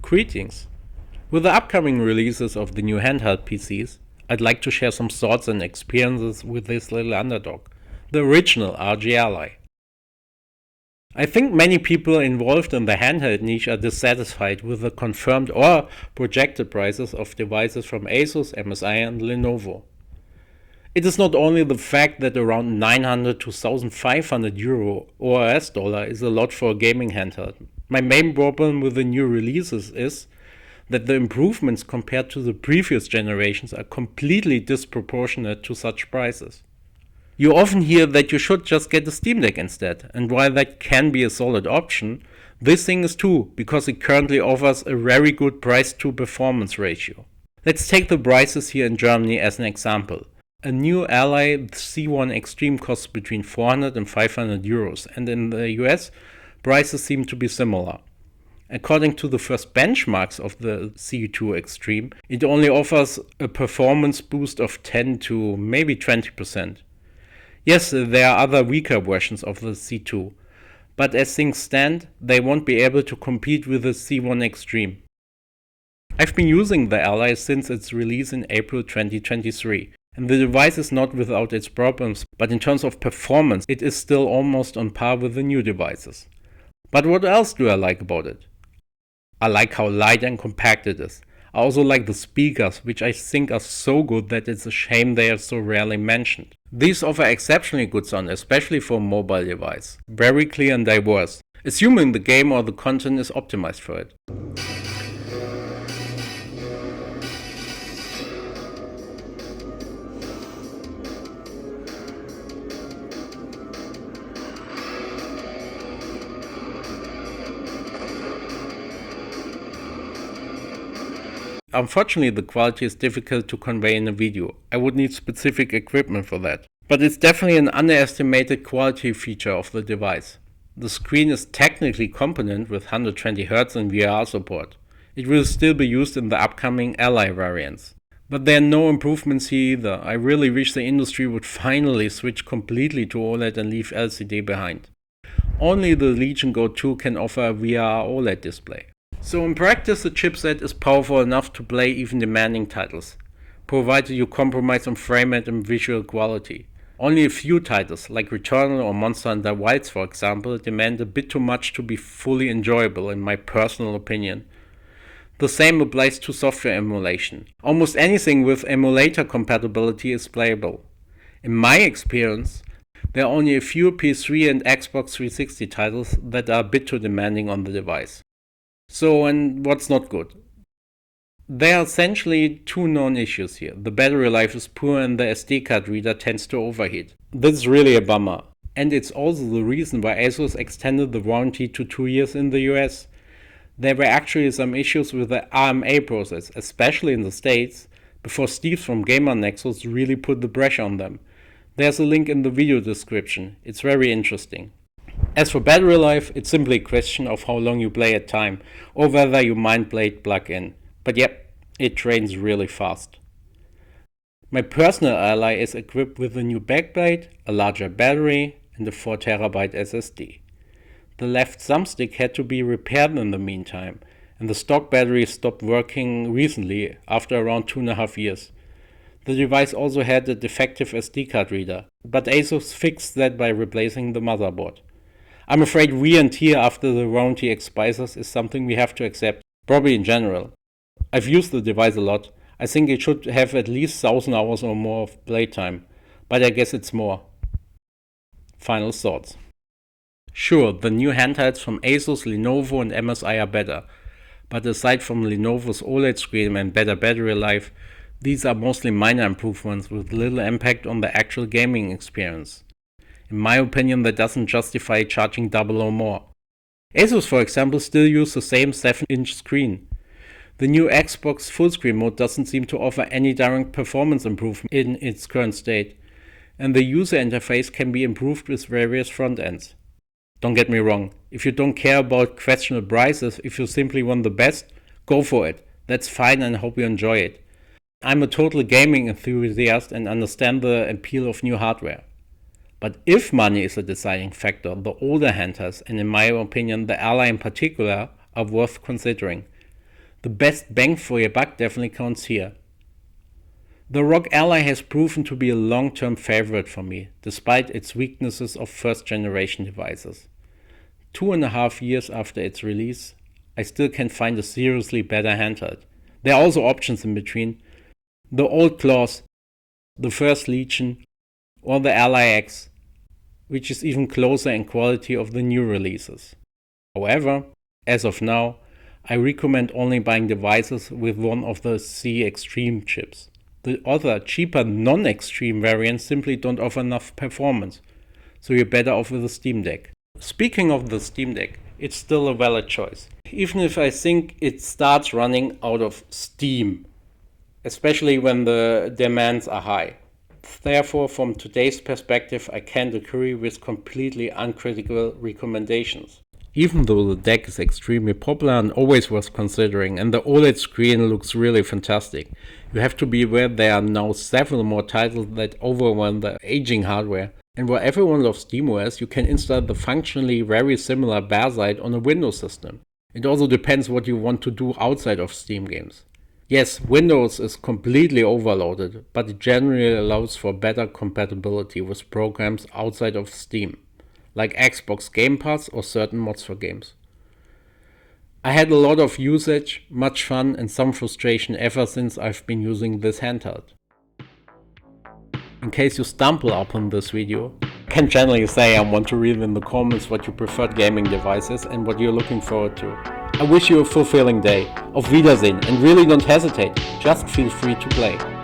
Greetings! With the upcoming releases of the new handheld PCs, I'd like to share some thoughts and experiences with this little underdog, the original ROG Ally. I think many people involved in the handheld niche are dissatisfied with the confirmed or projected prices of devices from Asus, MSI and Lenovo. It is not only the fact that around 900 to 1500 euro or US dollar is a lot for a gaming handheld. My main problem with the new releases is that the improvements compared to the previous generations are completely disproportionate to such prices. You often hear that you should just get a Steam Deck instead, and while that can be a solid option, this thing is too, because it currently offers a very good price to performance ratio. Let's take the prices here in Germany as an example. A new Ally C1 Extreme costs between 400 and 500 euros, and in the US, prices seem to be similar. According to the first benchmarks of the C2 Extreme, it only offers a performance boost of 10 to maybe 20%. Yes, there are other weaker versions of the C2, but as things stand, they won't be able to compete with the C1 Extreme. I've been using the Ally since its release in April 2023, and the device is not without its problems, but in terms of performance, it is still almost on par with the new devices. But what else do I like about it? I like how light and compact it is. I also like the speakers, which I think are so good that it's a shame they are so rarely mentioned. These offer exceptionally good sound, especially for a mobile device. Very clear and diverse, assuming the game or the content is optimized for it. Unfortunately, the quality is difficult to convey in a video. I would need specific equipment for that. But it's definitely an underestimated quality feature of the device. The screen is technically competent with 120Hz and VR support. It will still be used in the upcoming Ally variants. But there are no improvements here either. I really wish the industry would finally switch completely to OLED and leave LCD behind. Only the Legion Go 2 can offer a VR OLED display. So in practice, the chipset is powerful enough to play even demanding titles, provided you compromise on frame rate and visual quality. Only a few titles, like Returnal or Monster Hunter Wilds for example, demand a bit too much to be fully enjoyable in my personal opinion. The same applies to software emulation. Almost anything with emulator compatibility is playable. In my experience, there are only a few PS3 and Xbox 360 titles that are a bit too demanding on the device. So, and what's not good? There are essentially two known issues here. The battery life is poor and the SD card reader tends to overheat. This is really a bummer. And it's also the reason why Asus extended the warranty to 2 years in the US. There were actually some issues with the RMA process, especially in the States, before Steve from Gamer Nexus really put the pressure on them. There's a link in the video description. It's very interesting. As for battery life, it's simply a question of how long you play at time, or whether you mind blade plug in. But yep, it drains really fast. My personal Ally is equipped with a new backplate, a larger battery, and a 4TB SSD. The left thumbstick had to be repaired in the meantime, and the stock battery stopped working recently after around 2.5 years. The device also had a defective SD card reader, but Asus fixed that by replacing the motherboard. I'm afraid wear and tear after the warranty expires is something we have to accept, probably in general. I've used the device a lot. I think it should have at least 1000 hours or more of playtime, but I guess it's more. Final thoughts. Sure, the new handhelds from Asus, Lenovo and MSI are better, but aside from Lenovo's OLED screen and better battery life, these are mostly minor improvements with little impact on the actual gaming experience. In my opinion, that doesn't justify charging double or more. Asus, for example, still use the same 7-inch screen. The new Xbox full screen mode doesn't seem to offer any direct performance improvement in its current state, and the user interface can be improved with various front ends. Don't get me wrong, if you don't care about questionable prices, if you simply want the best, go for it. That's fine and I hope you enjoy it. I'm a total gaming enthusiast and understand the appeal of new hardware. But if money is a deciding factor, the older handhelds, and in my opinion the Ally in particular, are worth considering. The best bang for your buck definitely counts here. The ROG Ally has proven to be a long-term favorite for me, despite its weaknesses of first-generation devices. 2.5 years after its release, I still can't find a seriously better handheld. There are also options in between. The old Claws, the first Legion, or the Ally X, which is even closer in quality of the new releases. However, as of now, I recommend only buying devices with one of the C Extreme chips. The other, cheaper non-extreme variants simply don't offer enough performance, so you're better off with the Steam Deck. Speaking of the Steam Deck, it's still a valid choice, even if I think it starts running out of steam, especially when the demands are high. Therefore, from today's perspective, I can't agree with completely uncritical recommendations. Even though the deck is extremely popular and always worth considering, and the OLED screen looks really fantastic, you have to be aware there are now several more titles that overwhelm the aging hardware. And where everyone loves SteamOS, you can install the functionally very similar Bearside on a Windows system. It also depends what you want to do outside of Steam games. Yes, Windows is completely overloaded, but it generally allows for better compatibility with programs outside of Steam, like Xbox Game Pass or certain mods for games. I had a lot of usage, much fun and some frustration ever since I've been using this handheld. In case you stumble upon this video, I can generally say I want to read in the comments what your preferred gaming device is and what you're looking forward to. I wish you a fulfilling day. Auf Wiedersehen, and really don't hesitate, just feel free to play.